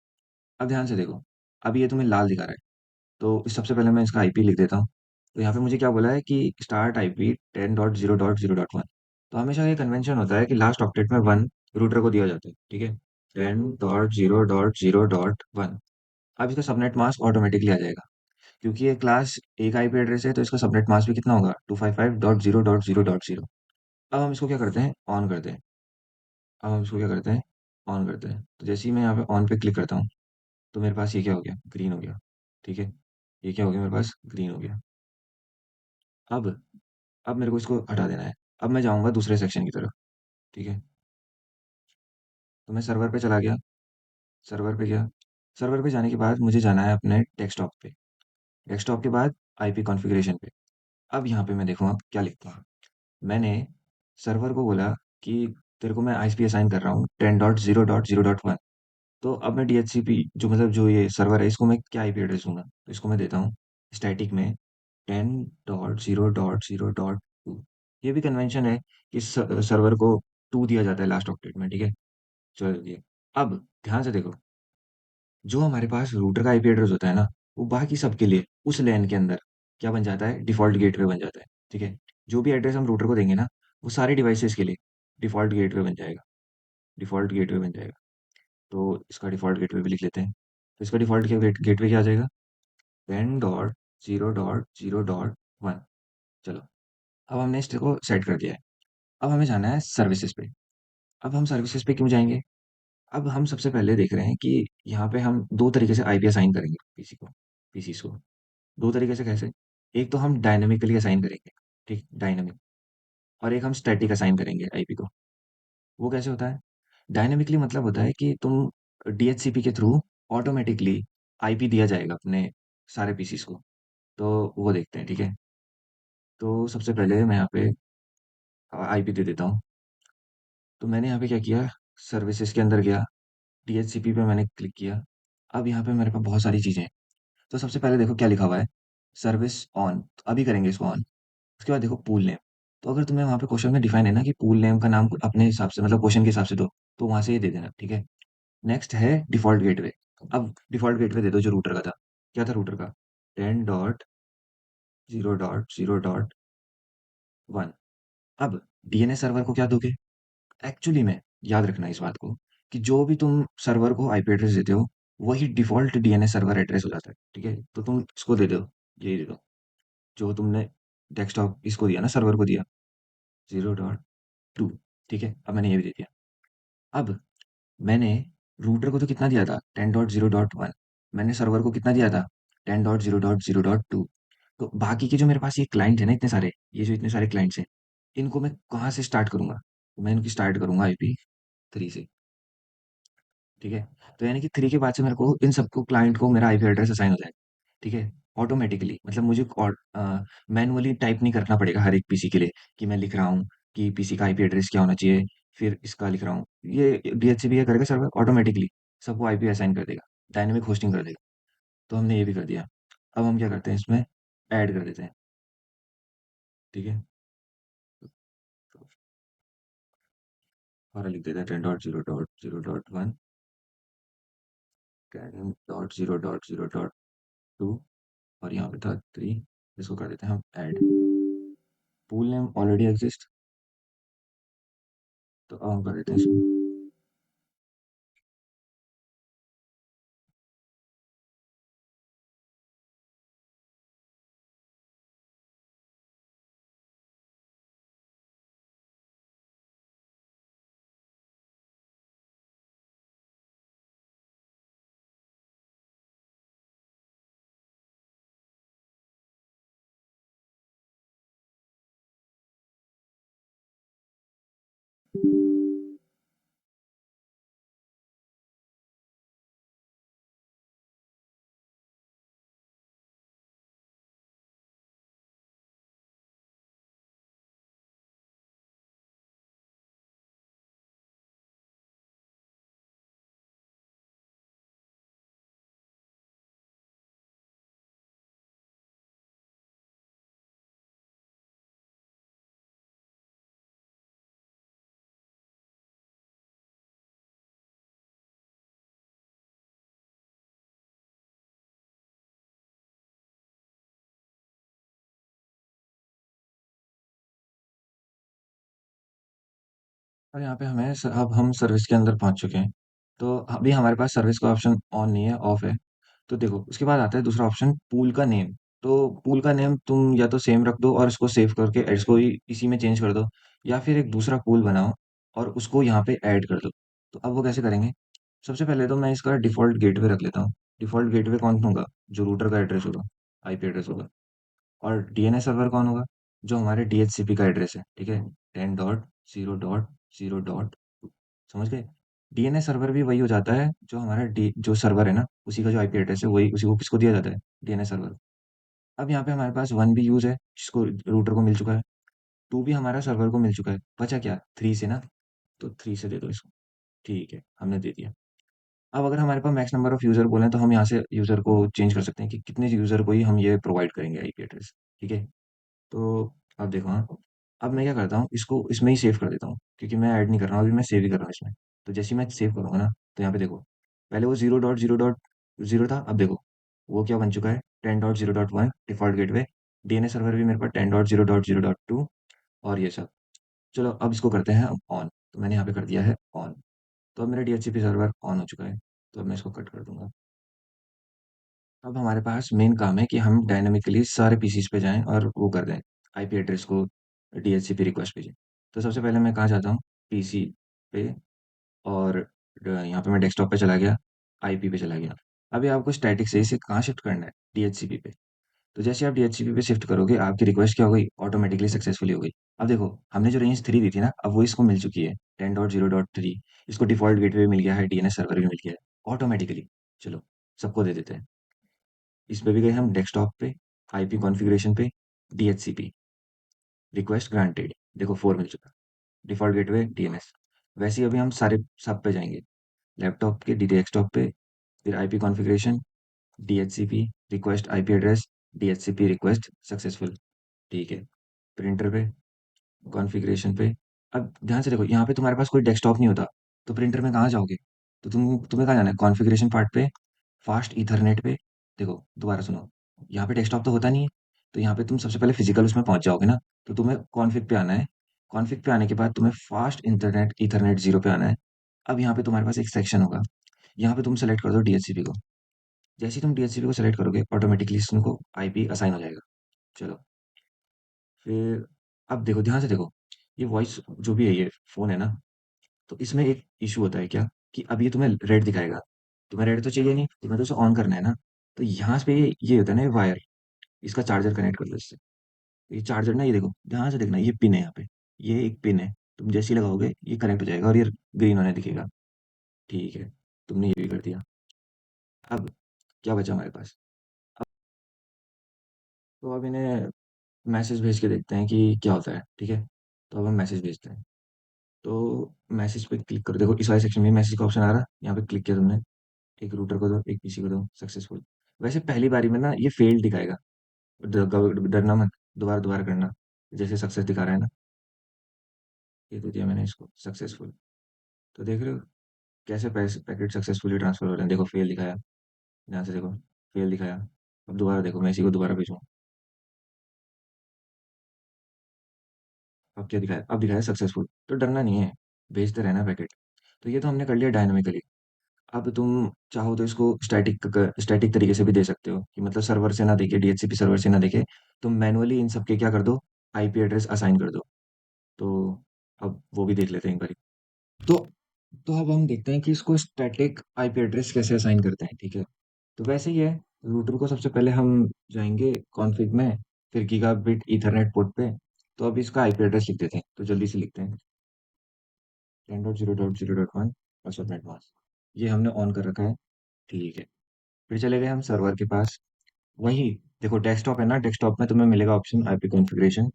अब ध्यान से देखो, अभी ये तुम्हें लाल दिखा रहा है, तो सबसे पहले मैं इसका आईपी लिख देता हूँ। तो यहाँ पे मुझे क्या बोला है कि स्टार्ट आईपी 10.0.0.1। तो हमेशा ये कन्वेंशन होता है कि लास्ट ऑक्टेट में 1 रूटर को दिया जाता है, ठीक है? 10.0.0.1। अब इसका सबनेट मास्क ऑटोमेटिकली आ जाएगा, क्योंकि ये क्लास A का आईपी एड्रेस है, तो इसका सबनेट मास्क भी कितना होगा? 255.0.0.0। अब हम इसको क्या करते हैं? ऑन करते हैं। अब हम इसको क्या करते हैं? ऑन करते हैं। तो जैसे ही मैं यहाँ पे ऑन पे क्लिक करता हूँ, तो मेरे पास ये क्या हो गया? ग्रीन हो गया। ठीक है? ये क्या हो गया मेरे पास? ग्रीन हो गया। अब अब मेरे को इसको हटा देना है। अब मैं जाऊँगा दूसरे सेक्शन की तरफ। ठीक है? तो मैं सर्वर पे चला गया। सर्वर पे गया। सर्वर पे जाने के बाद मुझे जाना है अपने डेस्कटॉप पे। डेस्कटॉप के बाद आईपी कॉन्फ़िगरेशन पे। अब यहाँ पे मैं देखूँगा क्या लिखता हूँ। मैंने सर्वर को बोला कि तेरे को मैं आईपी असाइन कर रहा हूँ 10.0.0.1। तो अब मैं डीएचसीपी जो मतलब जो ये सर्वर है इसको मैं क्या आईपी एड्रेस दूंगा, तो इसको मैं देता हूँ स्टैटिक में 10.0.0.2। ये भी कन्वेंशन है कि सर्वर को 2 दिया जाता है लास्ट ऑक्टेट में, ठीक है? चलो ये, अब ध्यान से देखो, जो हमारे पास रूटर का आईपी एड्रेस होता है ना, वो बाकी सबके लिए उस लैन के अंदर क्या बन जाता है? डिफ़ॉल्ट गेटवे बन जाता है, ठीक है? जो भी एड्रेस हम रूटर को देंगे ना, वो सारे डिवाइसेस के लिए डिफ़ॉल्ट गेटवे बन जाएगा। डिफ़ॉल्ट गेटवे बन जाएगा। तो इसका डिफ़ॉल्ट गेटवे भी लिख लेते हैं। तो इसका डिफ़ॉल्ट गेटवे क्या आ जाएगा? 10.0.0.1। चलो, अब हमने इसको सेट कर दिया है। अब हमें जाना है सर्विसेज़ पे। अब हम सर्विसेज़ पे क्यों जाएँगे? अब हम सबसे पहले देख रहे हैं कि यहाँ पे हम 2 तरीके से आईपी असाइन करेंगे पीसीज़ को। 2 तरीके से कैसे? एक तो हम डायनामिकली असाइन करेंगे, ठीक? डायनामिक। और एक हम स्टैटिक असाइन करेंगे आईपी को। वो कैसे होता है? डायनामिकली मतलब होता है कि तुम डीएचसीपी के थ्रू ऑटोमैटिकली आईपी दिया जाएगा अपने सारे पीसीज़ को। तो वो देखते हैं, ठीक है? तो सबसे पहले मैं यहाँ पे आईपी दे देता हूँ। तो मैंने यहाँ पे क्या किया, सर्विसेज़ के अंदर गया, डीएचसीपी पे मैंने क्लिक किया। अब यहाँ पे मेरे पास बहुत सारी चीज़ें हैं। तो सबसे पहले देखो क्या लिखा हुआ है, सर्विस ऑन, तो अभी करेंगे इसको ऑन। उसके बाद देखो पूल नेम। तो अगर तुम्हें वहाँ पे क्वेश्चन में डिफाइन है ना कि पूल नेम का नाम अपने हिसाब से मतलब क्वेश्चन के हिसाब से दो, तो वहाँ से ये दे देना, ठीक है? नेक्स्ट है डिफ़ॉल्ट गेटवे। अब डिफ़ॉल्ट गेटवे दे दो जो रूटर का था। क्या था रूटर का? 10.0.0.1। अब डीएनएस सर्वर को क्या दोगे? एक्चुअली में याद रखना इस बात को कि जो भी तुम सर्वर को आईपी एड्रेस देते हो, वही डिफ़ॉल्ट डीएनएस सर्वर एड्रेस हो जाता है, ठीक है? तो तुम इसको दे दो, यही दे दो, जो तुमने डेस्कटॉप इसको दिया ना सर्वर को दिया 0.2, ठीक है? अब मैंने ये भी दे दिया। अब मैंने रूटर को तो कितना दिया था? 10.0.1। मैंने सर्वर को कितना दिया था? 10.0.0.2। तो बाकी के जो मेरे पास ये क्लाइंट है ना इतने सारे, ये जो इतने सारे क्लाइंट्स हैं, इनको मैं कहाँ से स्टार्ट करूँगा? मैं इनकी स्टार्ट करूँगा आईपी 3 से, ठीक है? तो यानी कि 3 के बाद से मेरे को इन सबको क्लाइंट को मेरा आईपी एड्रेस असाइन हो जाएगा, ठीक है? ऑटोमैटिकली मतलब मुझे मैनुअली टाइप नहीं करना पड़ेगा हर एक पीसी के लिए कि मैं लिख रहा हूँ कि पीसी का आईपी एड्रेस क्या होना चाहिए, फिर इसका लिख रहा हूँ। ये डीएचसीपी क्या करेगा सर्वर ऑटोमैटिकली सबको आईपी असाइन कर देगा, डायनामिक होस्टिंग कर देगा। तो हमने ये भी कर दिया। अब हम क्या करते हैं इसमें ऐड कर देते हैं, ठीक है? और लिख देते हैं 10.0.0.1, 10.0.0.2 और यहाँ पे था 3। इसको कर देते हैं हम add. Pool name already exist, तो अब हम कर देते हैं इसको। और यहाँ पे अब हम सर्विस के अंदर पहुँच चुके हैं। तो अभी हमारे पास सर्विस का ऑप्शन ऑन नहीं है, ऑफ है। तो देखो उसके बाद आता है दूसरा ऑप्शन, पूल का नेम। तो पूल का नेम तुम या तो सेम रख दो और इसको सेव करके इसको ही इसी में चेंज कर दो, या फिर एक दूसरा पूल बनाओ और उसको यहाँ पे ऐड कर दो। तो अब वो कैसे करेंगे? सबसे पहले तो मैं इसका डिफ़ॉल्ट गेटवे रख लेता हूँ। डिफ़ॉल्ट गेटवे कौन होगा? जो रूटर का एड्रेस होगा, आईपी एड्रेस होगा। और डीएनएस सर्वर कौन होगा? जो हमारे डीएचसीपी का एड्रेस है, ठीक है? 10.0.0. समझ गए? डीएनएस सर्वर भी वही हो जाता है, जो हमारा डी जो सर्वर है ना, उसी का जो आईपी एड्रेस है वही उसी को किसको दिया जाता है? DNS server. अब यहाँ पे हमारे पास 1 भी यूज़ है, जिसको रूटर को मिल चुका है। 2 भी हमारा सर्वर को मिल चुका है। बचा क्या? 3 से ना, तो 3 से दे दो इसको। ठीक है, हमने दे दिया। अब अगर हमारे पास मैक्स नंबर ऑफ यूज़र बोले तो हम यहाँ से यूज़र को चेंज कर सकते हैं कि कितने यूज़र को ही हम ये प्रोवाइड करेंगे आईपी एड्रेस। ठीक है? तो अब देखो, हाँ, अब मैं क्या करता हूँ, इसको इसमें ही सेव कर देता हूँ, क्योंकि मैं ऐड नहीं कर रहा हूँ, अभी मैं सेव ही कर रहा हूँ इसमें। तो जैसे ही मैं सेव करूँगा ना, तो यहाँ पे देखो, पहले वो 0.0.0 था, अब देखो वो क्या बन चुका है, 10.0.1 डिफ़ॉल्ट गेटवे। डीएनएस सर्वर भी मेरे पास 10.0.0.2 और ये सब। चलो अब इसको करते हैं हम ऑन। तो मैंने यहाँ पे कर दिया है ऑन। तो अब मेरा डीएचसीपी सर्वर ऑन हो चुका है। तो अब मैं इसको कट कर दूंगा। अब हमारे पास मेन काम है कि हम डायनामिकली सारे पीसीज पे जाएं और वो कर दें, आईपी एड्रेस को डीएचसीपी रिक्वेस्ट भेजें। तो सबसे पहले मैं कहाँ जाता हूँ? पीसी पे। और यहाँ पे मैं डेस्कटॉप पे चला गया, आईपी पे चला गया। अभी आपको स्टैटिक से इसे कहाँ शिफ्ट करना है? डीएचसीपी पे। तो जैसे आप डीएचसीपी पे शिफ्ट करोगे, आपकी रिक्वेस्ट क्या हो गई? ऑटोमेटिकली सक्सेसफुली हो गई। अब देखो, हमने जो रेंज 3 दी थी ना, अब वो इसको मिल चुकी है, 10.0.3। इसको डिफ़ॉल्ट गेटवे मिल गया है, डीएनएस सर्वर भी मिल गया है ऑटोमेटिकली। चलो, सबको दे देते हैं। इस पे भी गए हम डेस्कटॉप पे, आईपी कॉन्फ़िगरेशन पे, डीएचसीपी, रिक्वेस्ट ग्रांटेड। देखो 4 मिल चुका। Default gateway DNS. वैसे ही अभी हम सारे सब पे जाएँगे। लैपटॉप के डी डेस्कटॉप पे, फिर IP configuration, DHCP, request IP address, DHCP request successful. ठीक है। प्रिंटर पे, कॉन्फ़िगरेशन पे। अब ध्यान से देखो, यहाँ पे तुम्हारे पास कोई डेस्कटॉप नहीं होता, तो प्रिंटर में कहाँ जाओगे? तो तुम्हें कहाँ जाना है? कॉन्फ़िगरेशन पार्ट पे, फास्ट ईथरनेट पे। देखो, दोबारा सुनो, यहाँ पे डेस्कटॉप तो होता नहीं है, तो यहाँ पे तुम सबसे पहले फिजिकल उसमें पहुंच जाओगे ना, तो तुम्हें कॉन्फ़िग पे आना है। कॉन्फ़िग पे आने के बाद तुम्हें फास्ट इंटरनेट ईथरनेट 0 पे आना है। अब यहाँ पे तुम्हारे पास एक सेक्शन होगा, यहाँ पे तुम सेलेक्ट कर दो डीएचसीपी को। जैसे ही तुम डीएचसीपी को सेलेक्ट करोगे, ऑटोमेटिकली इसको आईपी असाइन हो जाएगा। चलो, फिर अब देखो, ध्यान से देखो, ये वॉइस जो भी है, ये फ़ोन है ना, तो इसमें एक इशू होता है क्या, कि अब ये तुम्हें रेड दिखाएगा। तुम्हें रेड तो चाहिए नहीं, तुम्हें तो उसे ऑन करना है ना। तो यहाँ पे ये होता है ना, ये वायर, इसका चार्जर कनेक्ट कर लो इससे। ये चार्जर ना, ये देखो ध्यान से देखना, ये पिन है यहाँ पे, ये एक पिन है। तुम जैसे ही लगाओगे ये कनेक्ट हो जाएगा और ये ग्रीन होने दिखेगा। ठीक है, तुमने ये भी कर दिया। अब क्या बचा हमारे पास? अब तो अब इन्हें मैसेज भेज के देखते हैं कि क्या होता है। ठीक है, तो अब हम मैसेज भेजते हैं। तो मैसेज पे क्लिक करो, देखो इस वाले सेक्शन में मैसेज का ऑप्शन आ रहा है, यहाँ पे क्लिक किया तुमने। एक रूटर को दो, एक पीसी को दो, सक्सेसफुल। वैसे पहली बारी में ना ये फेल्ड दिखाएगा, डरना मत, दोबारा दोबारा करना। जैसे सक्सेस दिखा रहा है ना, ये दे दिया मैंने इसको, सक्सेसफुल। तो देख रहे हो कैसे पैसे पैकेट सक्सेसफुली ट्रांसफर हो रहे हैं? देखो फेल दिखाया, ध्यान से देखो, फेल दिखाया। अब दोबारा देखो, मैं इसी को दोबारा भेजूँ। अब क्या दिखाया? अब दिखाया सक्सेसफुल। तो डरना नहीं है, भेजते रहना पैकेट। तो ये तो हमने कर लिया डायनामिकली। अब तुम चाहो तो इसको स्टैटिक तरीके से भी दे सकते हो, कि मतलब सर्वर से ना देके, डीएचसीपी सर्वर से ना देके, तुम मैनुअली इन सब के क्या कर दो, आईपी एड्रेस असाइन कर दो। तो अब वो भी देख लेते हैं एक बारी। तो तो अब हम देखते हैं कि इसको स्टैटिक आईपी एड्रेस कैसे असाइन करते हैं। ठीक है, तो वैसे ही है। रूटर को सबसे पहले हम जाएंगे कॉन्फ़िग में, फिर गीगाबिट ईथरनेट पोर्ट पे। तो अब इसका आईपी एड्रेस लिख देते हैं, तो जल्दी से लिखते हैं। 10.0.0.1 और सबनेट मास्क, ये हमने ऑन कर रखा है। ठीक है, फिर चले गए हम सर्वर के पास। वही देखो, डेस्कटॉप है ना, डेस्कटॉप में तुम्हें मिलेगा ऑप्शन आईपी कॉन्फ़िगरेशन।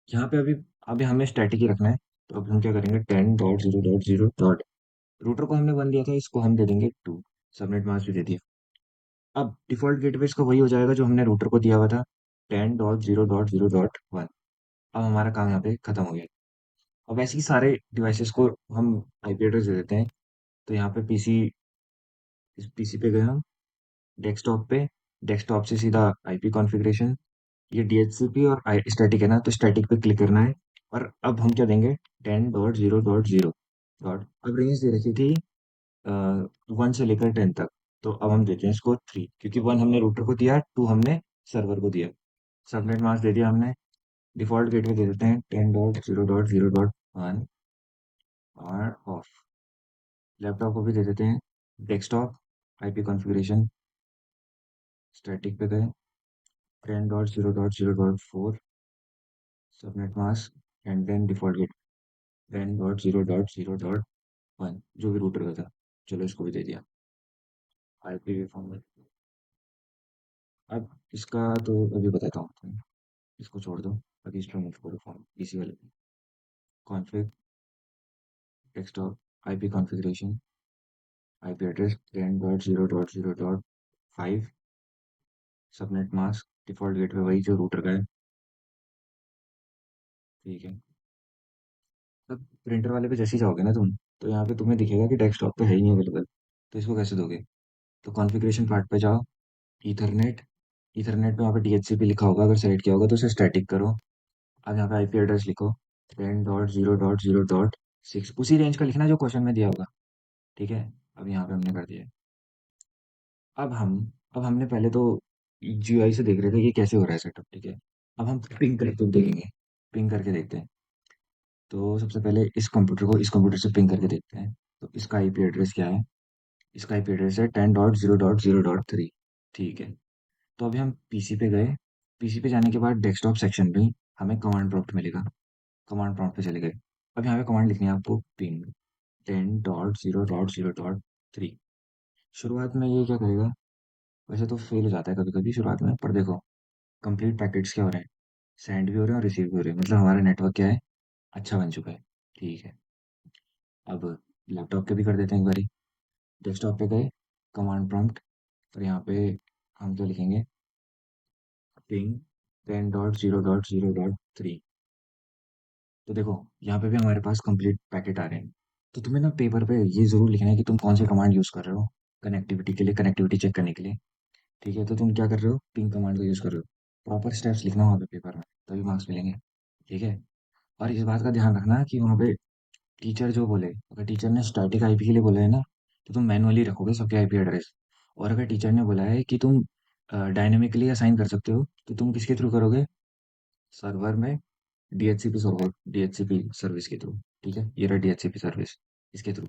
यहाँ पे अभी अभी हमें स्टैटिक ही रखना है। तो अब हम क्या करेंगे, 10.0.0. रूटर को हमने 1 दिया था, इसको हम दे देंगे 2। सबनेट मास्क भी दे दिया। अब डिफ़ॉल्ट गेटवे इसका वही हो जाएगा जो हमने रूटर को दिया हुआ था, 10.0.0.1। अब हमारा काम यहाँ पे खत्म हो गया। अब ऐसे ही सारे डिवाइसेस को हम आईपी एड्रेस दे देते हैं। तो यहाँ पे पीसी, इस पीसी पे गए हम, डेस्कटॉप पे, डेस्कटॉप से सीधा आईपी कॉन्फ़िगरेशन। ये डीएचसीपी और स्टैटिक है ना, तो स्टैटिक पे क्लिक करना है। और अब हम क्या देंगे, 10.0.0. अब रेंज दे रखी थी 1 से लेकर 10 तक। तो अब हम देते हैं इसको 3, क्योंकि 1 हमने रूटर को दिया, 2 हमने सर्वर को दिया। सबनेट मास्क दे दिया हमने। डिफ़ॉल्ट गेटवे दे देते हैं 10.0.0.1 और ऑफ। लैपटॉप को भी दे देते हैं डेस्कटॉप, आईपी कॉन्फ़िगरेशन, स्टैटिक पे गए, 10.0.0.4, subnet mask and then default gate 10.0.0.1, जो भी रूटर का था। चलो इसको भी दे दिया आईपीवी फॉर्मेट। अब इसका तो अभी बताता हूँ तुम्हें, इसको छोड़ दो। अभी इस पर मूव करो, फॉर्म इसी वाले पे, config, desktop, IP configuration, IP address 10.0.0.5, subnet mask, default gateway वही जो रूटर का है। ठीक है। अब प्रिंटर वाले पे जैसे ही जाओगे ना तुम, तो यहाँ पे तुम्हें दिखेगा कि डेस्कटॉप पे है ही नहीं अवेलेबल। तो इसको कैसे दोगे? तो कॉन्फ़िगरेशन पार्ट पे जाओ, ईथरनेट, ईथरनेट पे वहाँ पे डीएचसीपी लिखा होगा, अगर सेलेक्ट किया होगा तो उसे स्टैटिक करो। अब यहाँ पे आईपी एड्रेस लिखो 10.0.0.6, उसी रेंज का लिखना जो क्वेश्चन में दिया होगा। ठीक है, अब यहाँ पे हमने कर दिया। अब हम अब हमने पहले तो जीयूआई से देख रहे थे कि कैसे हो रहा है सेटअप। ठीक है, अब हम पिंग करके देखेंगे, पिंग करके देखते हैं। तो सबसे पहले इस कंप्यूटर को इस कंप्यूटर से पिंग करके देखते हैं। तो इसका आईपी एड्रेस क्या है? इसका आईपी एड्रेस है 10.0.0.3। ठीक है, तो अभी हम पीसी पे गए। पीसी पे जाने के बाद डेस्कटॉप सेक्शन में हमें कमांड प्रॉम्प्ट मिलेगा। कमांड प्रॉम्प्ट पे चले गए। अब यहाँ पे कमांड लिखनी है आपको, पिंग 10.0.0.3। शुरुआत में ये क्या करेगा, वैसे तो फेल हो जाता है कभी कभी शुरुआत में, पर देखो कंप्लीट पैकेट्स क्या हो रहे हैं, सेंड भी हो रहे हैं और रिसीव भी हो रहे हैं, मतलब हमारा नेटवर्क क्या है, अच्छा बन चुका है। ठीक है, अब लैपटॉप के भी कर देते हैं एक बारी। डेस्कटॉप पे गए, कमांड प्रॉम्प्ट, और यहाँ पे हम क्या लिखेंगे, पिंग 10.0.0.3। तो देखो यहाँ पे भी हमारे पास कंप्लीट पैकेट आ रहे हैं। तो तुम्हें ना पेपर पे ये ज़रूर लिखना है कि तुम कौन से कमांड यूज़ कर रहे हो कनेक्टिविटी के लिए, कनेक्टिविटी चेक करने के लिए। ठीक है, तो तुम क्या कर रहे हो, पिंग कमांड का यूज़ कर रहे हो। प्रॉपर स्टेप्स लिखना वहाँ पे पेपर में, तभी मार्क्स मिलेंगे। ठीक है, और इस बात का ध्यान रखना कि वहाँ पे टीचर जो बोले, अगर टीचर ने स्टैटिक आईपी के लिए बोला है ना, तो तुम मैनुअली रखोगे सबके आईपी एड्रेस। और अगर टीचर ने बोला है कि तुम डायनेमिकली असाइन कर सकते हो, तो तुम किसके थ्रू करोगे, सर्वर में डीएचसीपी सर्वर, डीएचसीपी सर्विस के थ्रू। ठीक है, ये रहा डीएचसीपी सर्विस, इसके थ्रू।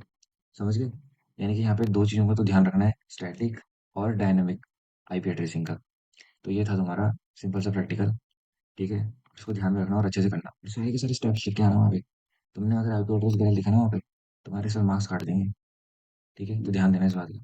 समझ गए? यानी कि यहाँ पे दो चीज़ों का तो ध्यान रखना है, स्टैटिक और डायनेमिक आईपी एड्रेसिंग का। तो ये था तुम्हारा सिंपल सा प्रैक्टिकल। ठीक है, इसको ध्यान में रखना और अच्छे से करना, सारे के सारे स्टेप्स लिख के आना वहाँ पे। तुमने अगर आईपी एड्रेस गलत लिखा ना वहाँ पे, तुम्हारे सर मार्क्स काट देंगे। ठीक है, तो ध्यान देना इस बात का।